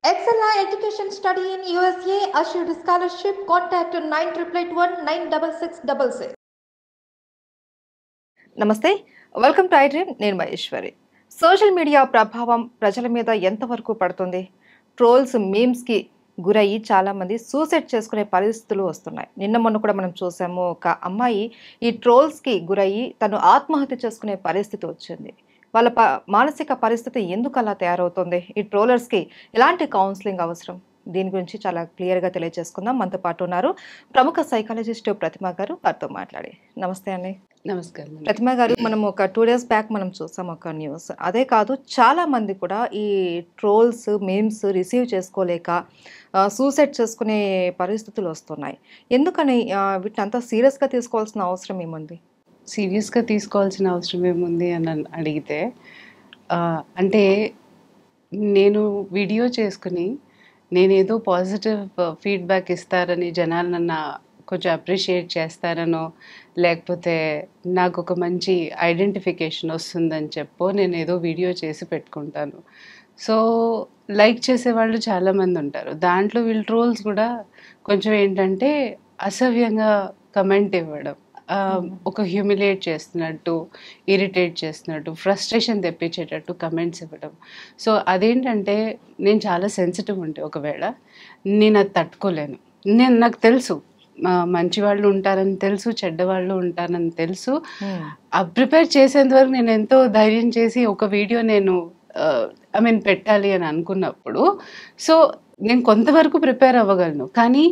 Excella Education Study in USA assured scholarship. Contact 9881 నమస్తే, welcome to iDream. నేను Maheshwari. Social media ప్రభావం ప్రజల మీద ఎంతవరకు పడుతుంది? ట్రోల్స్, మీమ్స్కి గురయ్యి చాలామంది సూసైడ్ చేసుకునే పరిస్థితులు వస్తున్నాయి. నిన్న మొన్న కూడా మనం చూసాము, ఒక అమ్మాయి ఈ ట్రోల్స్కి గురయ్యి తను ఆత్మహత్య చేసుకునే పరిస్థితి వచ్చింది. వాళ్ళ మానసిక పరిస్థితి ఎందుకు అలా తయారవుతుంది? ఈ ట్రోలర్స్కి ఎలాంటి కౌన్సిలింగ్ అవసరం? దీని గురించి చాలా క్లియర్గా తెలియజేసుకుందాం. మనతో పాటు ఉన్నారు ప్రముఖ సైకాలజిస్ట్ ప్రతిమ గారు. వారితో మాట్లాడి. నమస్తే అండి. నమస్కారం ప్రతిమ గారు, మనం ఒక 2 days బ్యాక్ మనం చూసాం ఒక న్యూస్. అదే కాదు, చాలా మంది కూడా ఈ ట్రోల్స్, మీమ్స్ రిసీవ్ చేసుకోలేక సూసైడ్ చేసుకునే పరిస్థితులు వస్తున్నాయి. ఎందుకని వీటిని అంతా సీరియస్గా తీసుకోవాల్సిన అవసరం ఏముంది? సీరియస్గా తీసుకోవాల్సిన అవసరం ఏముంది అని అడిగితే, అంటే నేను వీడియో చేసుకుని నేనేదో పాజిటివ్ ఫీడ్బ్యాక్ ఇస్తారని జనాలు నన్ను కొంచెం అప్రిషియేట్ చేస్తారనో, లేకపోతే నాకు ఒక మంచి ఐడెంటిఫికేషన్ వస్తుందని చెప్పో నేను ఏదో వీడియో చేసి పెట్టుకుంటాను. సో లైక్ చేసేవాళ్ళు చాలామంది ఉంటారు. దాంట్లో వీళ్ళు ట్రోల్స్ కూడా కొంచెం ఏంటంటే అసభ్యంగా కమెంట్ ఇవ్వడం, ఒక హ్యూమిలియేట్ చేస్తున్నట్టు, ఇరిటేట్ చేస్తున్నట్టు, ఫ్రస్ట్రేషన్ తెప్పించేటట్టు కమెంట్స్ ఇవ్వడం. సో అదేంటంటే, నేను చాలా సెన్సిటివ్ ఉంటే ఒకవేళ నేను అది తట్టుకోలేను. నాకు తెలుసు మంచి వాళ్ళు ఉంటారని తెలుసు, చెడ్డవాళ్ళు ఉంటారని తెలుసు. ప్రిపేర్ చేసేంత వరకు నేను ఎంతో ధైర్యం చేసి ఒక వీడియో నేను పెట్టాలి అని అనుకున్నప్పుడు, సో నేను కొంతవరకు ప్రిపేర్ అవ్వగలను. కానీ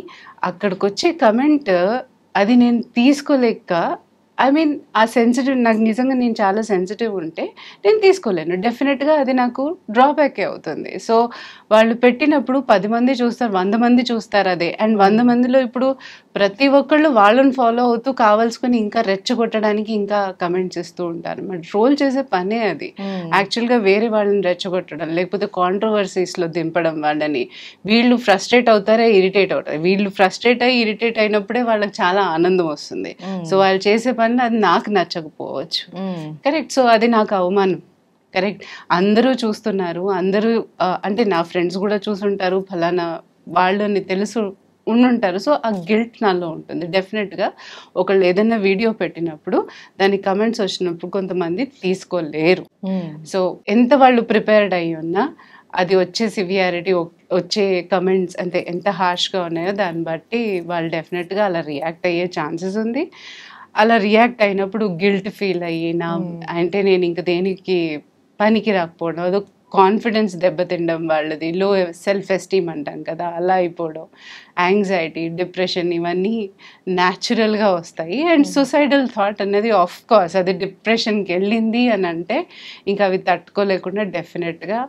అక్కడికి వచ్చే కమెంట్ అది నేను తీసుకోలేక, ఆ సెన్సిటివ్, నాకు నిజంగా నేను చాలా సెన్సిటివ్ ఉంటే నేను తీసుకోలేను. డెఫినెట్గా అది నాకు డ్రాబ్యాకే అవుతుంది. సో వాళ్ళు పెట్టినప్పుడు 10 మంది చూస్తారు, 100 మంది చూస్తారు అదే. అండ్ 100 మందిలో ఇప్పుడు ప్రతి ఒక్కళ్ళు వాళ్ళని ఫాలో అవుతూ కావాల్సుకొని ఇంకా రెచ్చగొట్టడానికి ఇంకా కమెంట్స్ ఇస్తూ ఉంటారు. మరి ట్రోల్ చేసే పనే అది. యాక్చువల్గా వేరే వాళ్ళని రెచ్చగొట్టడం, లేకపోతే కాంట్రవర్సీస్లో దింపడం వాళ్ళని. వీళ్ళు ఫ్రస్ట్రేట్ అవుతారే, ఇరిటేట్ అవుతారు. వీళ్ళు ఫ్రస్ట్రేట్ అయ్యి ఇరిటేట్ అయినప్పుడే వాళ్ళకి చాలా ఆనందం వస్తుంది. సో వాళ్ళు చేసే పని అది నాకు నచ్చకపోవచ్చు. కరెక్ట్. సో అది నాకు అవమానం. కరెక్ట్. అందరూ చూస్తున్నారు, అందరూ అంటే నా ఫ్రెండ్స్ కూడా చూసుంటారు, ఫలానా వాళ్ళని తెలుసు ఉండుంటారు. సో ఆ గిల్ట్ నాలో ఉంటుంది. డెఫినెట్గా ఒకళ్ళు ఏదైనా వీడియో పెట్టినప్పుడు దానికి కమెంట్స్ వచ్చినప్పుడు కొంతమంది తీసుకోలేరు. సో ఎంత వాళ్ళు ప్రిపేర్డ్ అయ్యి ఉన్నా అది వచ్చే సివియారిటీ, వచ్చే కమెంట్స్ అంటే ఎంత హార్ష్గా ఉన్నాయో దాన్ని బట్టి వాళ్ళు డెఫినెట్గా అలా రియాక్ట్ అయ్యే ఛాన్సెస్ ఉంది. అలా రియాక్ట్ అయినప్పుడు గిల్ట్ ఫీల్ అయ్యి, అంటే నేను ఇంక దేనికి పనికి రాకపోవడం, అదో కాన్ఫిడెన్స్ దెబ్బతినడం, వాళ్ళది లో సెల్ఫ్ ఎస్టీమ్ అంటాం కదా, అలా అయిపోవడం, యాంగ్జైటీ, డిప్రెషన్, ఇవన్నీ న్యాచురల్గా వస్తాయి. అండ్ సూసైడల్ థాట్ అనేది ఆఫ్ కోర్స్ అది డిప్రెషన్కి వెళ్ళింది అని అంటే ఇంకా అవి తట్టుకోలేకుండా డెఫినెట్గా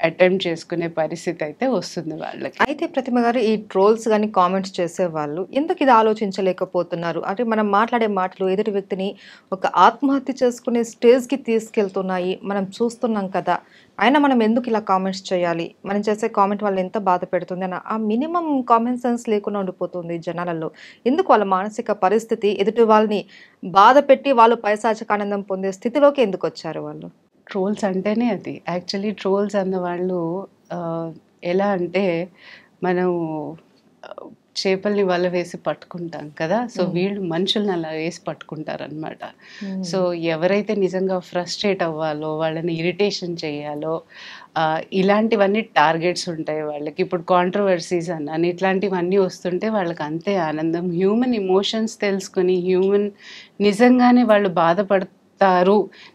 అటెంప్ట్ చేసుకునే పరిస్థితి అయితే వస్తుంది వాళ్ళకి. అయితే ప్రతిమ గారు, ఈ ట్రోల్స్ కానీ కామెంట్స్ చేసేవాళ్ళు ఎందుకు ఇది ఆలోచించలేకపోతున్నారు? అంటే మనం మాట్లాడే మాటలు ఎదుటి వ్యక్తిని ఒక ఆత్మహత్య చేసుకునే స్టేజ్కి తీసుకెళ్తున్నాయి, మనం చూస్తున్నాం కదా. అయినా మనం ఎందుకు ఇలా కామెంట్స్ చేయాలి? మనం చేసే కామెంట్ వాళ్ళు ఎంత బాధ పెడుతుంది అని ఆ మినిమం కామన్ సెన్స్ లేకుండా ఉండిపోతుంది జనాలలో. ఎందుకు వాళ్ళ మానసిక పరిస్థితి ఎదుటి వాళ్ళని బాధ పెట్టి వాళ్ళు పైశాచిక ఆనందం పొందే స్థితిలోకి ఎందుకు వచ్చారు వాళ్ళు? ట్రోల్స్ అంటేనే అది. యాక్చువల్లీ ట్రోల్స్ అన్నవాళ్ళు ఎలా అంటే, మనం చేపల్ని వల వేసి పట్టుకుంటాం కదా, సో వీళ్ళు మనుషుల్ని అలా వేసి పట్టుకుంటారనమాట. సో ఎవరైతే నిజంగా ఫ్రస్ట్రేట్ అవ్వాలో, వాళ్ళని ఇరిటేషన్ చేయాలో, ఇలాంటివన్నీ టార్గెట్స్ ఉంటాయి వాళ్ళకి. ఇప్పుడు కాంట్రవర్సీస్ అని ఇట్లాంటివన్నీ వస్తుంటే వాళ్ళకి అంతే ఆనందం. హ్యూమన్ ఎమోషన్స్ తెలుసుకొని, హ్యూమన్ నిజంగానే వాళ్ళు బాధపడతారు,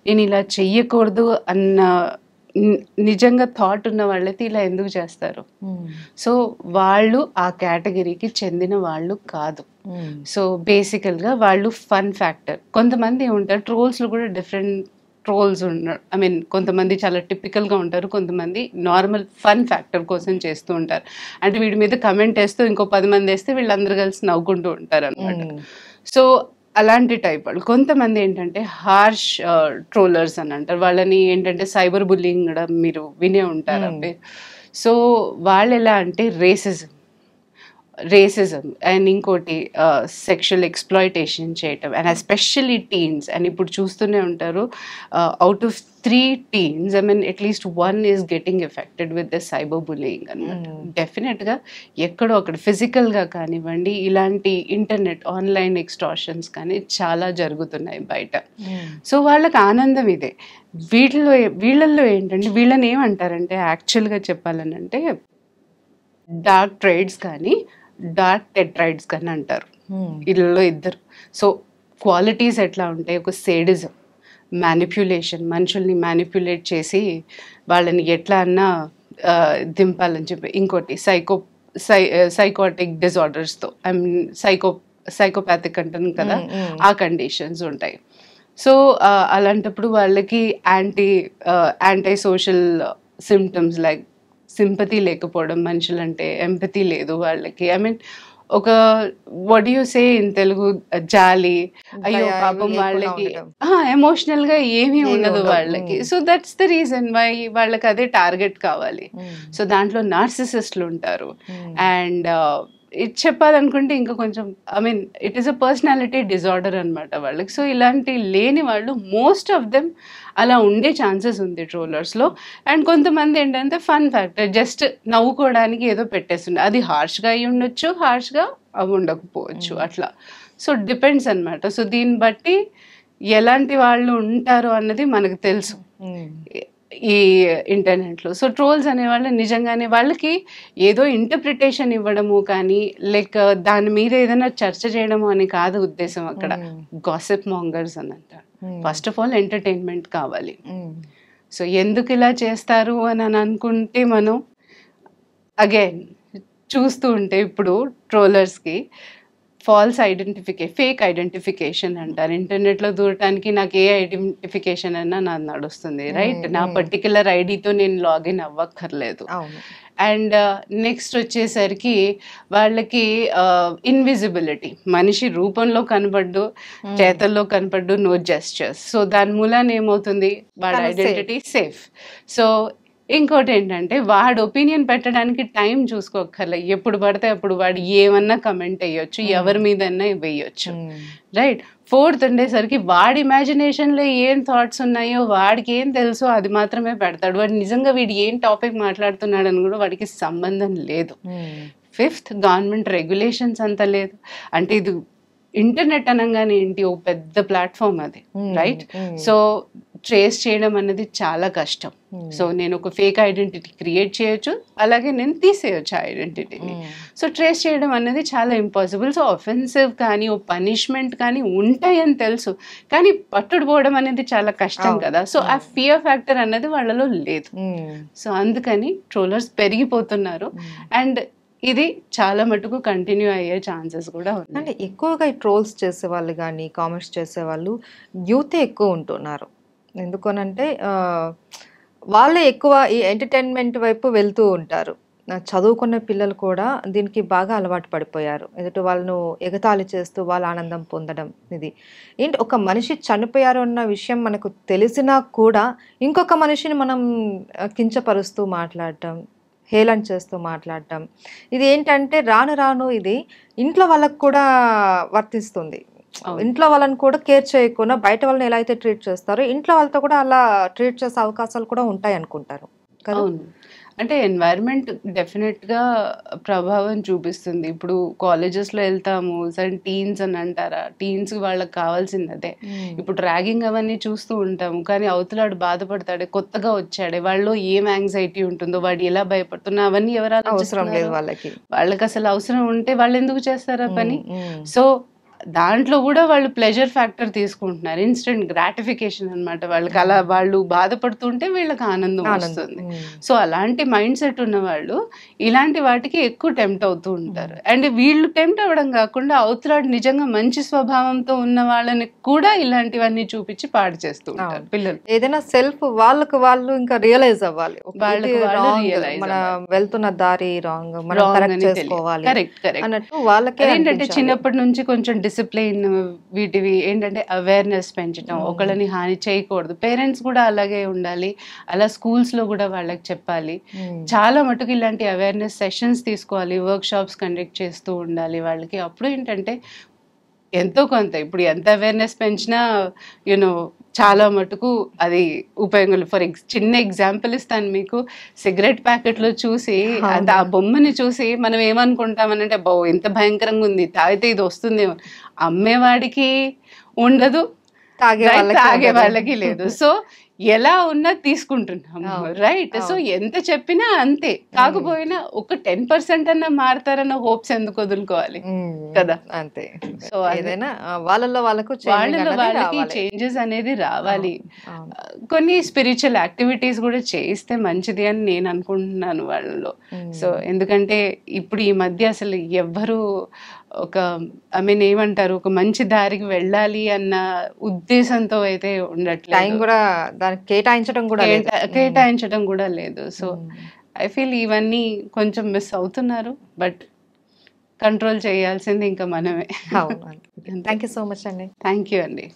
నేను ఇలా చెయ్యకూడదు అన్న నిజంగా థాట్ ఉన్న వాళ్ళైతే ఇలా ఎందుకు చేస్తారు? సో వాళ్ళు ఆ కేటగిరీకి చెందిన వాళ్ళు కాదు. సో బేసికల్గా వాళ్ళు ఫన్ ఫ్యాక్టర్. కొంతమంది ఉంటారు ట్రోల్స్లో కూడా, డిఫరెంట్ ట్రోల్స్ ఉన్నారు. కొంతమంది చాలా టిపికల్గా ఉంటారు, కొంతమంది నార్మల్ ఫన్ ఫ్యాక్టర్ కోసం చేస్తూ ఉంటారు. అంటే వీడి మీద కమెంట్ వేస్తూ ఇంకో 10 మంది వేస్తే వీళ్ళందరూ కలిసి నవ్వుకుంటూ ఉంటారు అనమాట. సో అలాంటి టైప్ వాళ్ళు. కొంతమంది ఏంటంటే హార్ష్ ట్రోలర్స్ అని అంటారు. వాళ్ళని ఏంటంటే సైబర్ బుల్లింగ్ కూడా మీరు వినే ఉంటారు. సో వాళ్ళు ఎలా అంటే రేసిజం, రేసిజం అండ్ ఇంకోటి సెక్షువల్ ఎక్స్ప్లాయిటేషన్ చేయటం అండ్ ఎస్పెషల్లీ టీన్స్. అండ్ ఇప్పుడు చూస్తూనే ఉంటారు, out of 3 teens, I mean at least 1 is getting affected with the cyberbullying అన్నమాట. డెఫినెట్గా ఎక్కడో అక్కడ ఫిజికల్గా కానివ్వండి, ఇలాంటి ఇంటర్నెట్ ఆన్లైన్ ఎక్స్టార్షన్స్ కానీ చాలా జరుగుతున్నాయి బయట. సో వాళ్ళకి ఆనందం ఇదే. వీళ్ళల్లో ఏంటంటే, వీళ్ళని ఏమంటారంటే యాక్చువల్గా చెప్పాలనంటే డార్క్ ట్రైడ్స్ కానీ డార్క్ టెట్రైడ్స్ కానీ అంటారు వీళ్ళలో ఇద్దరు. సో క్వాలిటీస్ ఎట్లా ఉంటాయి, ఒక సేడిజం, మ్యానిప్యులేషన్, మనుషుల్ని మ్యానిప్యులేట్ చేసి వాళ్ళని ఎట్లా అన్నా దింపాలని చెప్పి, ఇంకోటి సైకోటిక్ డిజార్డర్స్తో, ఐ మీన్ సైకోపాథిక్ అంటాను కదా, ఆ కండిషన్స్ ఉంటాయి. సో అలాంటప్పుడు వాళ్ళకి anti social symptoms like sympathy లేకపోవడం, మనుషులంటే ఎంపతి లేదు వాళ్ళకి. ఐ మీన్ ఒక what you say in Telugu, జాలి, అయ్యో పాపం వాళ్ళకి ఎమోషనల్ గా ఏమీ ఉండదు వాళ్ళకి. So that's the reason why వాళ్ళకి అదే టార్గెట్ కావాలి. సో దాంట్లో నార్సిసిస్టులు ఉంటారు. అండ్ ఇది చెప్పాలనుకుంటే ఇంకా కొంచెం, I mean it is a personality disorder అనమాట వాళ్ళకి. సో ఇలాంటి లేని వాళ్ళు మోస్ట్ ఆఫ్ దెమ్ అలా ఉండే ఛాన్సెస్ ఉంది ట్రోలర్స్లో. అండ్ కొంతమంది ఏంటంటే ఫన్ ఫ్యాక్టర్, జస్ట్ నవ్వుకోవడానికి ఏదో పెట్టేస్తుండే, అది హార్ష్గా అయి ఉండొచ్చు, హార్ష్గా అవి ఉండకపోవచ్చు, అట్లా. సో డిపెండ్స్ అనమాట. సో దీన్ని బట్టి ఎలాంటి వాళ్ళు ఉంటారు అన్నది మనకు తెలుసు ఈ ఇంటర్నెట్లో. సో ట్రోల్స్ అనేవాళ్ళు నిజంగానే వాళ్ళకి ఏదో ఇంటర్ప్రిటేషన్ ఇవ్వడము కానీ, లైక్ దాని మీద ఏదైనా చర్చ చేయడము అని కాదు ఉద్దేశం అక్కడ. గాసిప్ మాంగర్స్ అని అంటారు. ఫస్ట్ ఆఫ్ ఆల్ ఎంటర్టైన్మెంట్ కావాలి. సో ఎందుకు ఇలా చేస్తారు అని అనుకుంటే, మనం అగైన్ చూస్తూ ఉంటే ఇప్పుడు ట్రోలర్స్కి ఫేక్ ఐడెంటిఫికేషన్ అంటారు. ఇంటర్నెట్లో దూరటానికి నాకు ఏ ఐడెంటిఫికేషన్ అయినా నాకు నడుస్తుంది, రైట్? నా పర్టికులర్ ఐడితో నేను లాగిన్ అవ్వక్కర్లేదు. అండ్ నెక్స్ట్ వచ్చేసరికి వాళ్ళకి ఇన్విజిబిలిటీ, మనిషి రూపంలో కనపడ్డు, చేతల్లో కనపడ్డు, నో జెస్చర్స్. సో దాని మూలాన ఏమవుతుంది, వాళ్ళ ఐడెంటిటీ సేఫ్. సో ఇంకోటి ఏంటంటే, వాడు ఒపీనియన్ పెట్టడానికి టైం చూసుకోక్కర్లే, ఎప్పుడు పడితే అప్పుడు వాడు ఏమన్నా కమెంట్ వేయొచ్చు, ఎవరి మీదన్నా వేయొచ్చు, రైట్? 4th ఉండేసరికి వాడి ఇమాజినేషన్లో ఏం థాట్స్ ఉన్నాయో, వాడికి ఏం తెలుసో అది మాత్రమే పెడతాడు. వాడు నిజంగా వీడు ఏం టాపిక్ మాట్లాడుతున్నాడని కూడా వాడికి సంబంధం లేదు. 5th గవర్నమెంట్ రెగ్యులేషన్స్ అంత లేదు. అంటే ఇది ఇంటర్నెట్ అనగానే ఏంటి, ఓ పెద్ద ప్లాట్ఫామ్ అది, రైట్? సో ట్రేస్ చేయడం అనేది చాలా కష్టం. సో నేను ఒక ఫేక్ ఐడెంటిటీ క్రియేట్ చేయొచ్చు, అలాగే నేను తీసేయచ్చు ఆ ఐడెంటిటీని. సో ట్రేస్ చేయడం అనేది చాలా ఇంపాసిబుల్. సో అఫెన్సివ్ కానీ ఓ పనిష్మెంట్ కానీ ఉంటాయని తెలుసు, కానీ పట్టుడుపోవడం అనేది చాలా కష్టం కదా. సో ఆ ఫియర్ ఫ్యాక్టర్ అనేది వాళ్ళలో లేదు. సో అందుకని ట్రోలర్స్ పెరిగిపోతున్నారు. అండ్ ఇది చాలా మటుకు కంటిన్యూ అయ్యే ఛాన్సెస్ కూడా ఉన్నాయి. అంటే ఎక్కువగా ఈ ట్రోల్స్ చేసేవాళ్ళు కానీ కామెంట్స్ చేసేవాళ్ళు యూతే ఎక్కువ ఉంటున్నారు. ఎందుకనంటే వాళ్ళే ఎక్కువ ఈ ఎంటర్టైన్మెంట్ వైపు వెళ్తూ ఉంటారు. చదువుకున్న పిల్లలు కూడా దీనికి బాగా అలవాటు పడిపోయారు. ఎదుటి వాళ్ళను ఎగతాళి చేస్తూ వాళ్ళ ఆనందం పొందడం. ఇది ఏంటి, ఒక మనిషి చనిపోయారు అన్న విషయం మనకు తెలిసినా కూడా ఇంకొక మనిషిని మనం కించపరుస్తూ మాట్లాడటం, హేళన చేస్తూ మాట్లాడటం, ఇది ఏంటంటే రాను రాను ఇది ఇంట్లో వాళ్ళకు కూడా వర్తిస్తుంది. ఇంట్లో వాళ్ళని కూడా కేర్ చేయకుండా బయట వాళ్ళని ఎలా అయితే ట్రీట్ చేస్తారో ఇంట్లో వాళ్ళతో కూడా అలా ట్రీట్ చేసే అవకాశాలు కూడా ఉంటాయి అనుకుంటారు కదా. అంటే ఎన్వైరన్మెంట్ డెఫినెట్గా ప్రభావం చూపిస్తుంది. ఇప్పుడు కాలేజెస్లో వెళ్తాము, సరే టీన్స్ అని అంటారా, టీన్స్ వాళ్ళకి కావాల్సింది అదే. ఇప్పుడు ర్యాగింగ్ అవన్నీ చూస్తూ ఉంటాము, కానీ అవతలాడు బాధపడతాడే, కొత్తగా వచ్చాడే, వాళ్ళు ఏం యాంగ్జైటీ ఉంటుందో, వాడు ఎలా భయపడుతున్నా అవన్నీ ఎవరు అవసరం లేదు వాళ్ళకి అసలు అవసరం ఉంటే వాళ్ళు ఎందుకు చేస్తారా పని? సో దాంట్లో కూడా వాళ్ళు ప్లెజర్ ఫ్యాక్టర్ తీసుకుంటున్నారు, ఇన్స్టెంట్ గ్రాటిఫికేషన్ అనమాట. వాళ్ళకి అలా వాళ్ళు బాధపడుతుంటే వీళ్ళకి ఆనందం వస్తుంది. సో అలాంటి మైండ్ సెట్ ఉన్న వాళ్ళు ఇలాంటి వాటికి ఎక్కువ టెంప్ట్ అవుతూ ఉంటారు. అండ్ వీళ్ళు టెంప్ట్ అవ్వడం కాకుండా అవతలాడు నిజంగా మంచి స్వభావంతో ఉన్న వాళ్ళని కూడా ఇలాంటివన్నీ చూపించి పాడు చేస్తూ ఉంటారు పిల్లలు. ఏదైనా సెల్ఫ్ వాళ్ళకు వాళ్ళు ఇంకా రియలైజ్ అవ్వాలి, మన వెళ్తున్న దారి రాంగ్, మనం కరెక్ట్ చేసుకోవాలి అన్నట్టు వాళ్ళకి ఏంటంటే చిన్నప్పటి నుంచి కొంచెం డిసిప్లిన్ వీటివి ఏంటంటే అవేర్నెస్ పెంచడం, ఒకళ్ళని హాని చేయకూడదు. పేరెంట్స్ కూడా అలాగే ఉండాలి, అలా స్కూల్స్లో కూడా వాళ్ళకి చెప్పాలి. చాలా మటుకు ఇలాంటి అవేర్నెస్ సెషన్స్ తీసుకోవాలి, వర్క్ షాప్స్ కండక్ట్ చేస్తూ ఉండాలి వాళ్ళకి. అప్పుడు ఏంటంటే ఎంతో కొంత ఇప్పుడు ఎంత అవేర్నెస్ పెంచినా యూనో చాలా మటుకు అది ఉపయోగం. చిన్న ఎగ్జాంపుల్ ఇస్తాను మీకు. సిగరెట్ ప్యాకెట్లో చూసి ఆ బొమ్మని చూసి మనం ఏమనుకుంటామనంటే బో ఇంత భయంకరంగా ఉంది, తాగితే ఇది వస్తుందేమో. అమ్మేవాడికి ఉండదు, తాగే వాళ్ళకి లేదు. సో ఎలా ఉన్నా తీసుకుంటున్నాము, రైట్? సో ఎంత చెప్పినా అంతే. కాకపోయినా ఒక 10% అన్నా మారుతారన్న హోప్స్ ఎందుకు వదులుకోవాలి కదా? అంతే. సో ఏదైనా వాళ్ళలో వాళ్ళకి చేంజెస్ అనేది రావాలి. కొన్ని స్పిరిచువల్ యాక్టివిటీస్ కూడా చేయిస్తే మంచిది అని నేను అనుకుంటున్నాను వాళ్ళలో. సో ఎందుకంటే ఇప్పుడు ఈ మధ్య అసలు ఎవ్వరు ఒక ఏమంటారు, ఒక మంచి దారికి వెళ్ళాలి అన్న ఉద్దేశంతో అయితే ఉండట్లేదు, కూడా దానికి కేటాయించడం కూడా లేదు. సో ఐ ఫీల్ ఇవన్నీ కొంచెం మిస్ అవుతున్నారు, బట్ కంట్రోల్ చేయాల్సింది ఇంకా మనమే. థ్యాంక్ యూ సో మచ్ అండి. థ్యాంక్ యూ అండి.